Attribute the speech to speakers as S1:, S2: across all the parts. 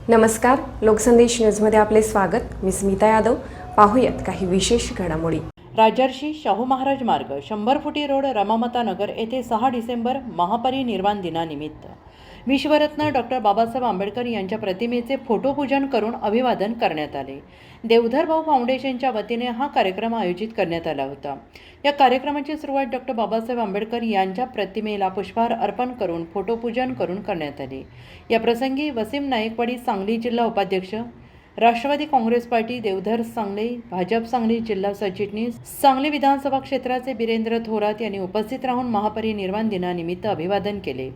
S1: नमस्कार, लोकसंदेश न्यूजमध्ये आपले स्वागत. मी स्मिता यादव. पाहूयात काही विशेष घडामोडी.
S2: राजर्षी शाहू महाराज मार्ग 100 फुटी रोड रमामाता नगर येथे 6 डिसेंबर महापरिनिर्वाण दिनानिमित्त विश्वरत्न डॉक्टर बाबासाहेब आंबेडकर यांच्या प्रतिमेचे फोटोपूजन करून अभिवादन करण्यात आले. देवधर भाऊ फाउंडेशनच्या वतीने हा कार्यक्रम आयोजित करण्यात आला होता. या कार्यक्रमाची सुरुवात डॉक्टर बाबासाहेब आंबेडकर यांच्या प्रतिमेला पुष्पहार अर्पण करून फोटोपूजन करून करण्यात आले. या प्रसंगी वसीम नायकवाडी सांगली जिल्हा उपाध्यक्ष, राष्ट्रवादी काँग्रेस पार्टी देवधर सांगली, भाजप सांगली जिल्हा सरचिटणीस, सांगली विधानसभा क्षेत्राचे बिरेंद्र थोरात यांनी उपस्थित राहून महापरिनिर्वाण दिनानिमित्त अभिवादन केले.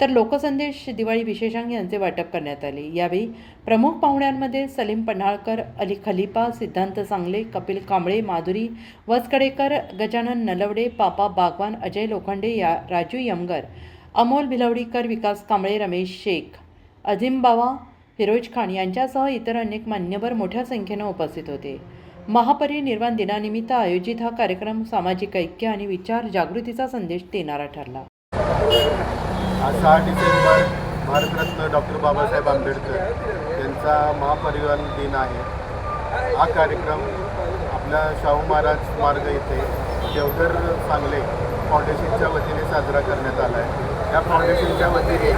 S2: तर लोकसंदेश दिवाळी विशेषांक यांचे वाटप करण्यात आले. यावेळी प्रमुख पाहुण्यांमध्ये सलीम पन्हाळकर, अली खलिफा, सिद्धांत सांगले, कपिल कांबळे, माधुरी वसकडेकर, गजानन नलवडे, पापा बागवान, अजय लोखंडे, राजू यमगर, अमोल भिलवडीकर, विकास कांबळे, रमेश शेख, अझीम बावा, फिरोज खान यांच्यासह इतर अनेक मान्यवर मोठ्या संख्येने उपस्थित होते. महापरिनिर्वाण दिनानिमित्त आयोजित हा कार्यक्रम सामाजिक ऐक्य आणि विचार जागृतीचा संदेश देणारा ठरला.
S3: आज 6 डिसेंबर भारतरत्न डॉक्टर बाबासाहेब आंबेडकर यांचा महापरिनिर्वाण दिन आहे. हा कार्यक्रम आपल्या शाहू महाराज मार्ग येथे देवधर सांगले फाउंडेशनच्या वतीने साजरा करण्यात आला आहे. या फाउंडेशनच्या वतीने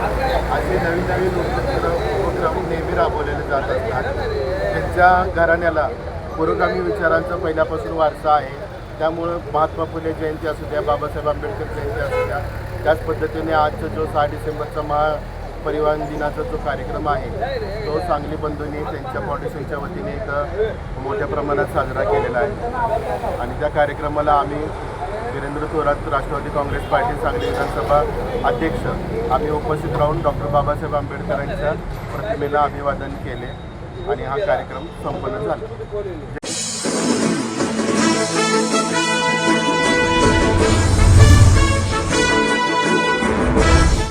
S3: असे नवीन उपक्रम नेहमी राबवलेले जात असतात. त्यांच्या घराण्याला पुरोगामी विचारांचा पहिल्यापासून वारसा आहे. त्यामुळं महात्मा फुले जयंती असू द्या, बाबासाहेब आंबेडकर जयंती असू द्या, त्याच पद्धतीने आजचा जो 6 डिसेंबरचा महापरिनिर्वाण दिनाचा जो कार्यक्रम आहे तो सांगली बंधूंनी त्यांच्या फाउंडेशनच्या वतीने एक मोठ्या प्रमाणात साजरा केलेला आहे. आणि त्या कार्यक्रमाला आम्ही बिरेंद्र थोरात, राष्ट्रवादी काँग्रेस पार्टी सांगली विधानसभा अध्यक्ष, आम्ही उपस्थित राहून डॉक्टर बाबासाहेब आंबेडकरांच्या प्रतिमेला अभिवादन केले आणि हा कार्यक्रम संपन्न झाला.